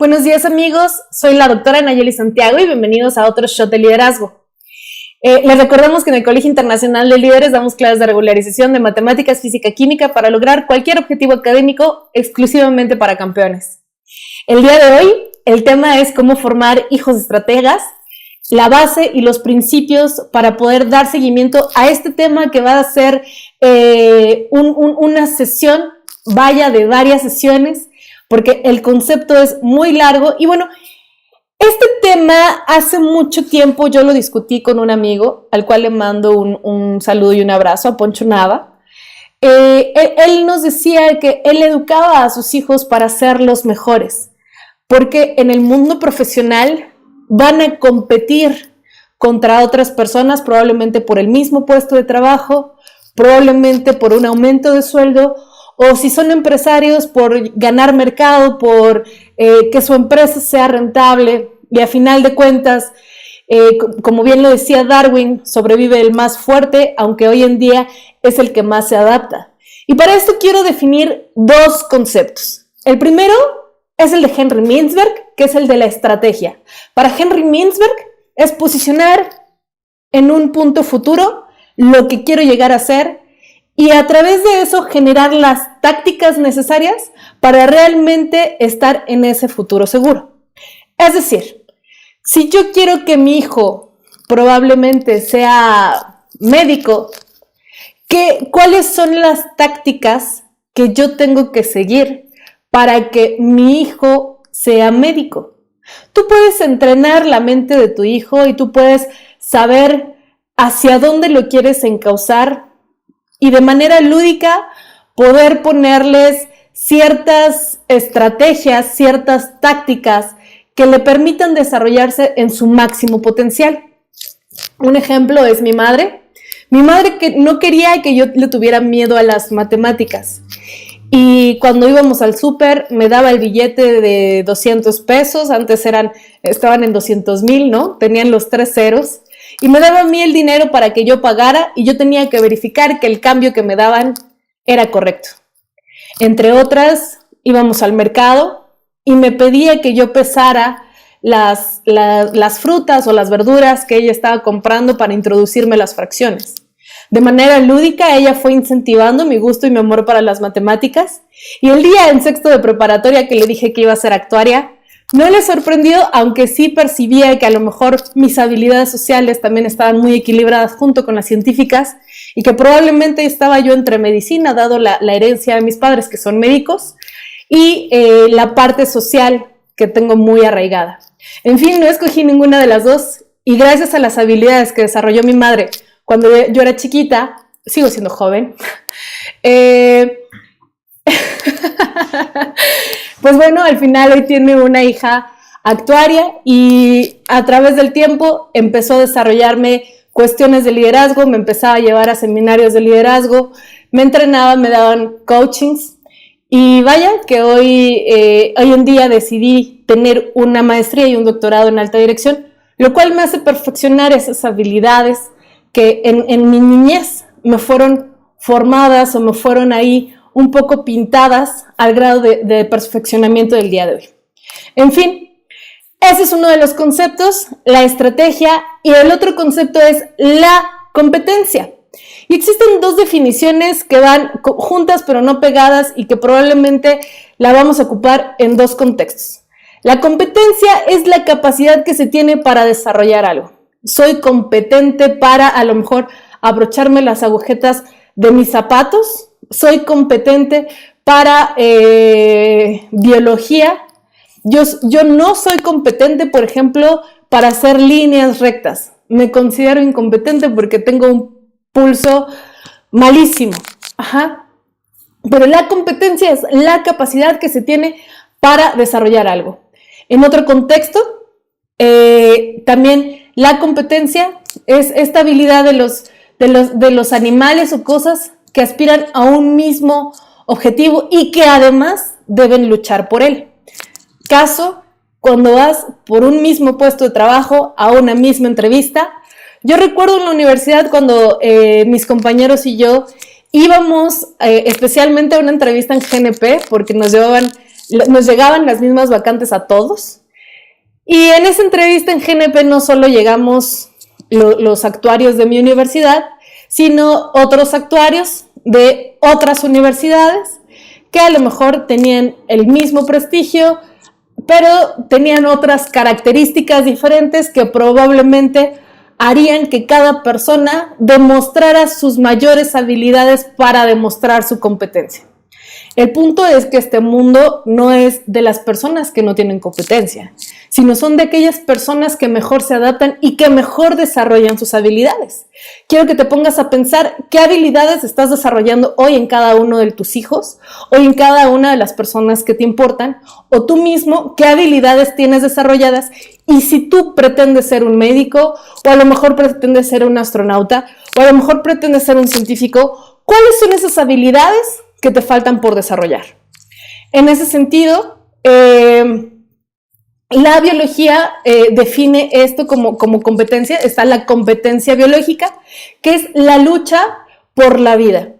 Buenos días amigos, soy la doctora Nayeli Santiago y bienvenidos a otro Shot de Liderazgo. Les recordamos que en el Colegio Internacional de Líderes damos clases de regularización de matemáticas, física, química para lograr cualquier objetivo académico exclusivamente para campeones. El día de hoy el tema es cómo formar hijos estrategas, la base y los principios para poder dar seguimiento a este tema que va a ser una sesión, de varias sesiones, porque el concepto es muy largo. Y bueno, este tema hace mucho tiempo yo lo discutí con un amigo, al cual le mando un saludo y un abrazo, a Poncho Nava. Él nos decía que él educaba a sus hijos para ser los mejores, porque en el mundo profesional van a competir contra otras personas, probablemente por el mismo puesto de trabajo, probablemente por un aumento de sueldo, o si son empresarios, por ganar mercado, por que su empresa sea rentable. Y a final de cuentas, como bien lo decía Darwin, sobrevive el más fuerte, aunque hoy en día es el que más se adapta. Y para esto quiero definir dos conceptos. El primero es el de Henry Mintzberg, que es el de la estrategia. Para Henry Mintzberg es posicionar en un punto futuro lo que quiero llegar a ser, y a través de eso generar las tácticas necesarias para realmente estar en ese futuro seguro. Es decir, si yo quiero que mi hijo probablemente sea médico, ¿cuáles son las tácticas que yo tengo que seguir para que mi hijo sea médico? Tú puedes entrenar la mente de tu hijo y tú puedes saber hacia dónde lo quieres encauzar, y de manera lúdica poder ponerles ciertas estrategias, ciertas tácticas que le permitan desarrollarse en su máximo potencial. Un ejemplo es mi madre. Mi madre que no quería que yo le tuviera miedo a las matemáticas. Y cuando íbamos al súper me daba el billete de 200 pesos, antes estaban en 200,000, ¿no? Tenían los 3 ceros. Y me daba a mí el dinero para que yo pagara y yo tenía que verificar que el cambio que me daban era correcto. Entre otras, íbamos al mercado y me pedía que yo pesara las frutas o las verduras que ella estaba comprando para introducirme las fracciones. De manera lúdica, ella fue incentivando mi gusto y mi amor para las matemáticas, y el día en sexto de preparatoria que le dije que iba a ser actuaria, no le sorprendió, aunque sí percibía que a lo mejor mis habilidades sociales también estaban muy equilibradas junto con las científicas y que probablemente estaba yo entre medicina, dado la herencia de mis padres que son médicos, y la parte social que tengo muy arraigada. En fin, no escogí ninguna de las dos, y gracias a las habilidades que desarrolló mi madre cuando yo era chiquita, sigo siendo joven, pues bueno, al final hoy tiene una hija actuaria y a través del tiempo empezó a desarrollarme cuestiones de liderazgo, me empezaba a llevar a seminarios de liderazgo, me entrenaba, me daban coachings, y vaya que hoy en día decidí tener una maestría y un doctorado en alta dirección, lo cual me hace perfeccionar esas habilidades que en mi niñez me fueron formadas o me fueron ahí un poco pintadas al grado de perfeccionamiento del día de hoy. En fin, ese es uno de los conceptos, la estrategia, y el otro concepto es la competencia. Y existen dos definiciones que van juntas pero no pegadas y que probablemente la vamos a ocupar en dos contextos. La competencia es la capacidad que se tiene para desarrollar algo. Soy competente para a lo mejor abrocharme las agujetas de mis zapatos. Soy competente para biología. Yo no soy competente, por ejemplo, para hacer líneas rectas. Me considero incompetente porque tengo un pulso malísimo. Pero la competencia es la capacidad que se tiene para desarrollar algo. En otro contexto, también la competencia es esta habilidad de los animales o cosas que aspiran a un mismo objetivo y que además deben luchar por él. Caso, cuando vas por un mismo puesto de trabajo a una misma entrevista. Yo recuerdo en la universidad cuando mis compañeros y yo íbamos especialmente a una entrevista en GNP, porque nos llevaban nos llegaban las mismas vacantes a todos. Y en esa entrevista en GNP no solo llegamos los actuarios de mi universidad, sino otros actuarios de otras universidades que a lo mejor tenían el mismo prestigio, pero tenían otras características diferentes que probablemente harían que cada persona demostrara sus mayores habilidades para demostrar su competencia. El punto es que este mundo no es de las personas que no tienen competencia, sino son de aquellas personas que mejor se adaptan y que mejor desarrollan sus habilidades. Quiero que te pongas a pensar qué habilidades estás desarrollando hoy en cada uno de tus hijos, hoy en cada una de las personas que te importan, o tú mismo, qué habilidades tienes desarrolladas, y si tú pretendes ser un médico, o a lo mejor pretendes ser un astronauta, o a lo mejor pretendes ser un científico, ¿cuáles son esas habilidades que te faltan por desarrollar? En ese sentido, la biología define esto como competencia. Está la competencia biológica, que es la lucha por la vida.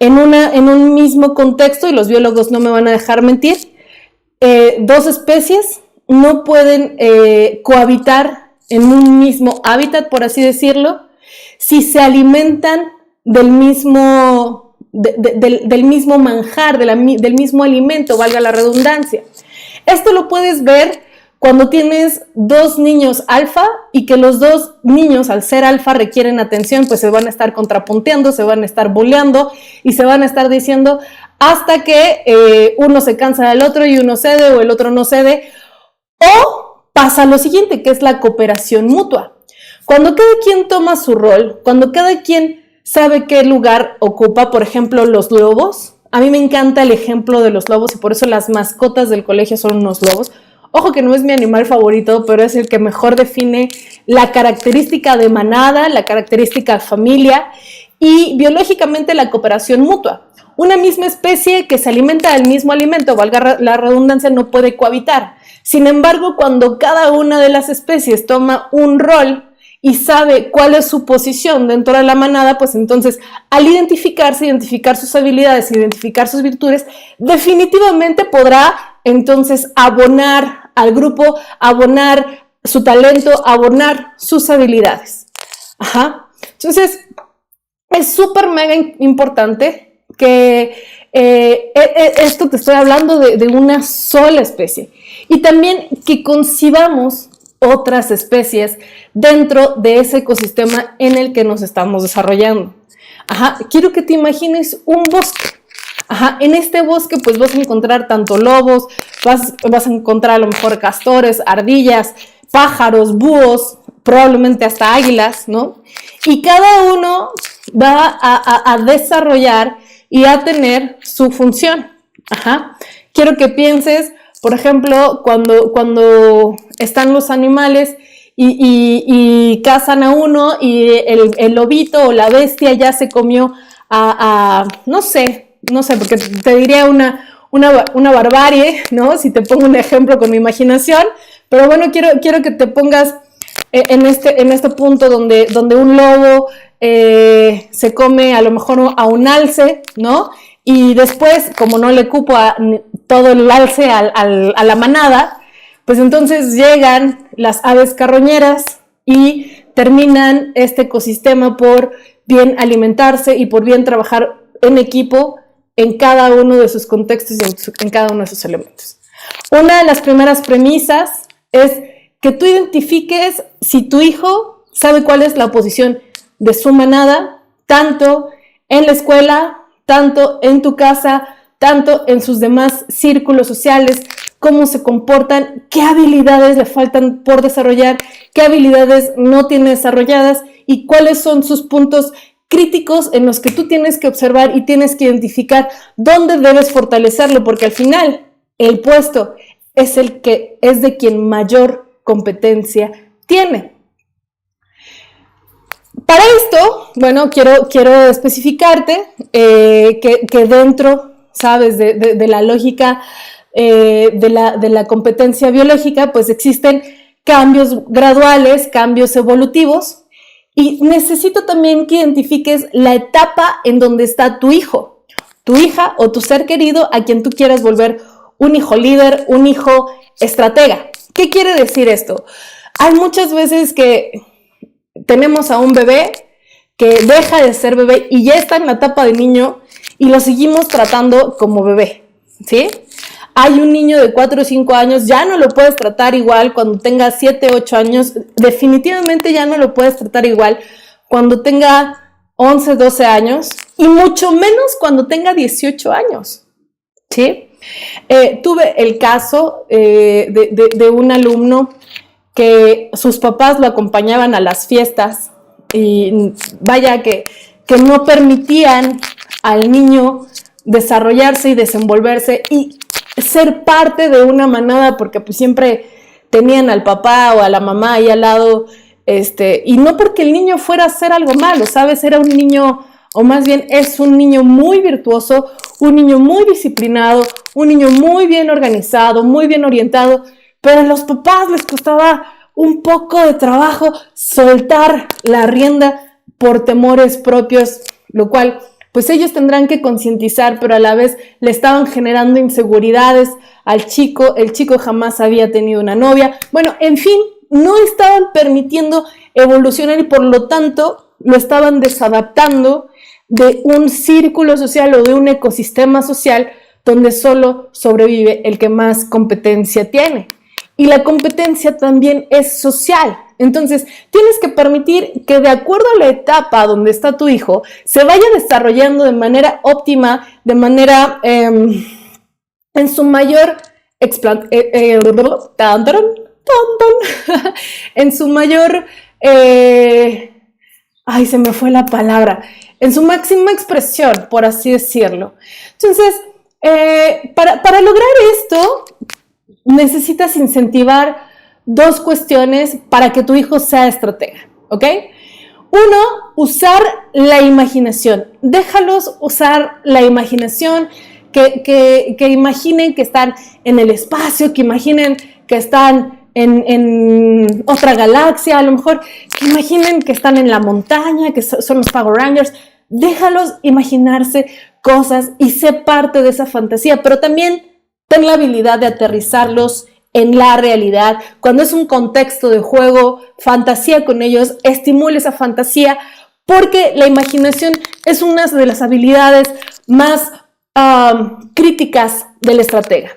En un mismo contexto, y los biólogos no me van a dejar mentir, dos especies no pueden cohabitar en un mismo hábitat, por así decirlo, si se alimentan del mismo manjar, del mismo alimento, valga la redundancia. Esto lo puedes ver cuando tienes dos niños alfa y que los dos niños, al ser alfa, requieren atención, pues se van a estar contrapunteando, se van a estar boleando y se van a estar diciendo hasta que uno se cansa del otro y uno cede o el otro no cede. O pasa lo siguiente, que es la cooperación mutua. Cuando cada quien toma su rol, cuando cada quien sabe qué lugar ocupa, por ejemplo, los lobos. A mí me encanta el ejemplo de los lobos y por eso las mascotas del colegio son unos lobos. Ojo que no es mi animal favorito, pero es el que mejor define la característica de manada, la característica de familia y biológicamente la cooperación mutua. Una misma especie que se alimenta del mismo alimento, valga la redundancia, no puede cohabitar. Sin embargo, cuando cada una de las especies toma un rol y sabe cuál es su posición dentro de la manada, pues entonces al identificar sus habilidades, identificar sus virtudes, definitivamente podrá entonces abonar al grupo, abonar su talento, abonar sus habilidades. Ajá. Entonces, es súper mega importante que esto te estoy hablando de una sola especie y también que concibamos otras especies dentro de ese ecosistema en el que nos estamos desarrollando. Ajá, quiero que te imagines un bosque. Ajá, en este bosque pues vas a encontrar tanto lobos, vas a encontrar a lo mejor castores, ardillas, pájaros, búhos, probablemente hasta águilas, ¿no? Y cada uno va a desarrollar y a tener su función. Ajá, quiero que pienses, por ejemplo, cuando están los animales y cazan a uno y el lobito o la bestia ya se comió no sé, porque te diría una barbarie, ¿no? Si te pongo un ejemplo con mi imaginación, pero bueno, quiero que te pongas en este punto donde un lobo se come a lo mejor a un alce, ¿no? Y después, como no le cupo todo el alce a la manada, pues entonces llegan las aves carroñeras y terminan este ecosistema por bien alimentarse y por bien trabajar en equipo en cada uno de sus contextos y en cada uno de sus elementos. Una de las primeras premisas es que tú identifiques si tu hijo sabe cuál es la posición de su manada, tanto en la escuela, tanto en tu casa, tanto en sus demás círculos sociales, cómo se comportan, qué habilidades le faltan por desarrollar, qué habilidades no tiene desarrolladas y cuáles son sus puntos críticos en los que tú tienes que observar y tienes que identificar dónde debes fortalecerlo, porque al final el puesto es el que es de quien mayor competencia tiene. Para esto, bueno, quiero especificarte que dentro, sabes, de la lógica de la competencia biológica, pues existen cambios graduales, cambios evolutivos, y necesito también que identifiques la etapa en donde está tu hijo, tu hija o tu ser querido a quien tú quieras volver un hijo líder, un hijo estratega. ¿Qué quiere decir esto? Hay muchas veces que tenemos a un bebé que deja de ser bebé y ya está en la etapa de niño y lo seguimos tratando como bebé, ¿sí? Hay un niño de 4 o 5 años, ya no lo puedes tratar igual cuando tenga 7, 8 años, definitivamente ya no lo puedes tratar igual cuando tenga 11, 12 años y mucho menos cuando tenga 18 años, ¿sí? Tuve el caso de un alumno que sus papás lo acompañaban a las fiestas y vaya que no permitían al niño desarrollarse y desenvolverse y ser parte de una manada porque pues siempre tenían al papá o a la mamá ahí al lado, y no porque el niño fuera a hacer algo malo, ¿sabes? Era un niño, o más bien es un niño muy virtuoso, un niño muy disciplinado, un niño muy bien organizado, muy bien orientado, pero a los papás les costaba un poco de trabajo soltar la rienda por temores propios, lo cual pues ellos tendrán que concientizar, pero a la vez le estaban generando inseguridades al chico, el chico jamás había tenido una novia, bueno, en fin, no estaban permitiendo evolucionar y por lo tanto lo estaban desadaptando de un círculo social o de un ecosistema social donde solo sobrevive el que más competencia tiene. Y la competencia también es social. Entonces, tienes que permitir que de acuerdo a la etapa donde está tu hijo, se vaya desarrollando de manera óptima, de manera en su mayor en su mayor se me fue la palabra, en su máxima expresión, por así decirlo. Entonces, para lograr esto, necesitas incentivar 2 cuestiones para que tu hijo sea estratega, ¿ok? 1, usar la imaginación. Déjalos usar la imaginación, que imaginen que están en el espacio, que imaginen que están en otra galaxia, a lo mejor que imaginen que están en la montaña, que son los Power Rangers. Déjalos imaginarse cosas y sé parte de esa fantasía, pero también ten la habilidad de aterrizarlos en la realidad. Cuando es un contexto de juego, fantasía con ellos, estimule esa fantasía, porque la imaginación es una de las habilidades más críticas del estratega.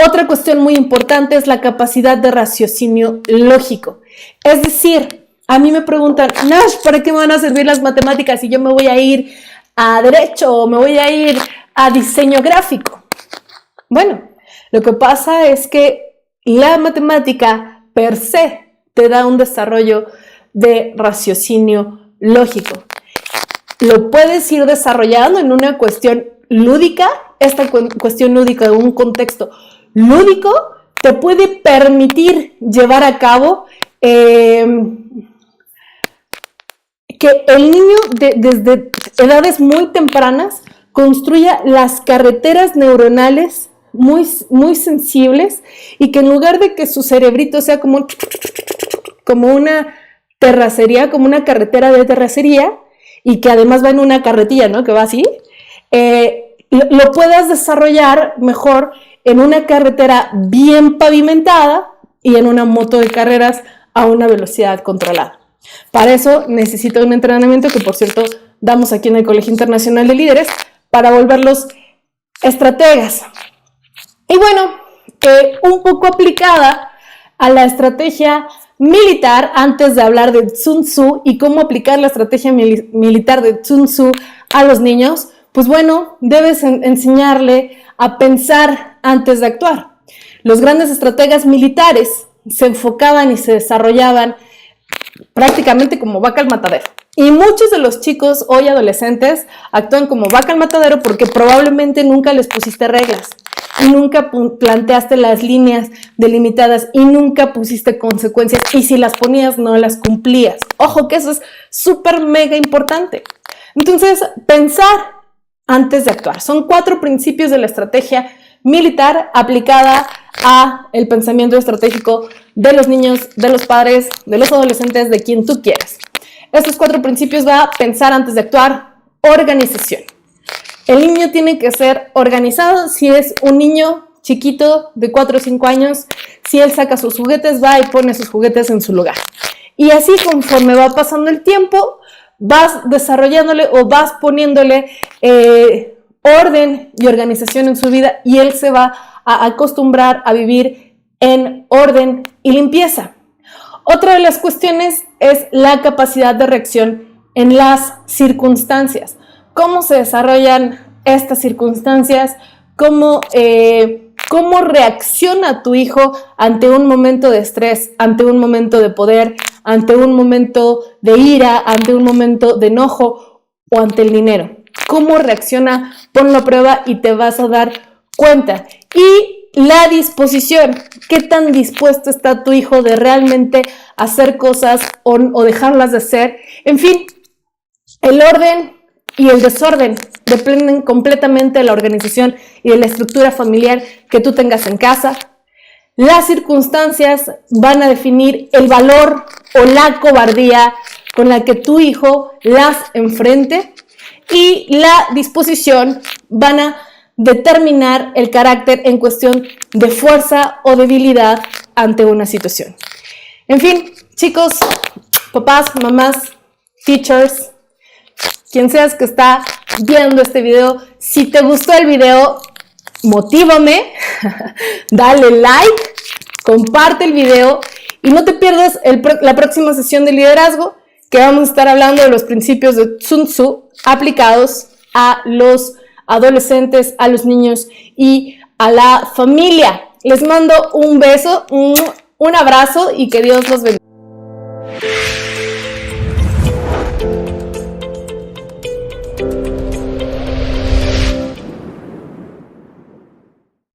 Otra cuestión muy importante es la capacidad de raciocinio lógico. Es decir, a mí me preguntan, Nash, ¿para qué me van a servir las matemáticas si yo me voy a ir a derecho o me voy a ir a diseño gráfico? Bueno, lo que pasa es que la matemática per se te da un desarrollo de raciocinio lógico. Lo puedes ir desarrollando en una cuestión lúdica. Esta cuestión lúdica de un contexto lúdico te puede permitir llevar a cabo que el niño desde edades muy tempranas construya las carreteras neuronales muy, muy sensibles y que en lugar de que su cerebrito sea como una terracería, como una carretera de terracería y que además va en una carretilla, ¿no? Que va así, lo puedas desarrollar mejor en una carretera bien pavimentada y en una moto de carreras a una velocidad controlada. Para eso necesita un entrenamiento que, por cierto, damos aquí en el Colegio Internacional de Líderes para volverlos estrategas. Y bueno, un poco aplicada a la estrategia militar, antes de hablar de Sun Tzu y cómo aplicar la estrategia militar de Sun Tzu a los niños, pues bueno, debes enseñarle a pensar antes de actuar. Los grandes estrategas militares se enfocaban y se desarrollaban prácticamente como vaca al matadero. Y muchos de los chicos hoy adolescentes actúan como vaca al matadero porque probablemente nunca les pusiste reglas y nunca planteaste las líneas delimitadas y nunca pusiste consecuencias, y si las ponías no las cumplías. Ojo que eso es súper mega importante. Entonces, pensar antes de actuar. Son 4 principios de la estrategia militar aplicada a el pensamiento estratégico de los niños, de los padres, de los adolescentes, de quien tú quieras. Estos 4 principios va a pensar antes de actuar, organización. El niño tiene que ser organizado si es un niño chiquito de 4 o 5 años, si él saca sus juguetes, va y pone sus juguetes en su lugar. Y así conforme va pasando el tiempo, vas desarrollándole o vas poniéndole orden y organización en su vida y él se va a acostumbrar a vivir en orden y limpieza. Otra de las cuestiones es la capacidad de reacción en las circunstancias. ¿Cómo se desarrollan estas circunstancias? ¿Cómo reacciona tu hijo ante un momento de estrés, ante un momento de poder, ante un momento de ira, ante un momento de enojo o ante el dinero? ¿Cómo reacciona? Ponlo a prueba y te vas a dar cuenta. Y la disposición, ¿qué tan dispuesto está tu hijo de realmente hacer cosas o dejarlas de hacer? En fin, el orden y el desorden dependen completamente de la organización y de la estructura familiar que tú tengas en casa. Las circunstancias van a definir el valor o la cobardía con la que tu hijo las enfrente y la disposición van a determinar el carácter en cuestión de fuerza o debilidad ante una situación. En fin, chicos, papás, mamás, teachers, quien seas que está viendo este video, si te gustó el video, motívame, dale like, comparte el video y no te pierdas la próxima sesión de liderazgo, que vamos a estar hablando de los principios de Sun Tzu aplicados a los adolescentes, a los niños y a la familia. Les mando un beso, un abrazo y que Dios los bendiga.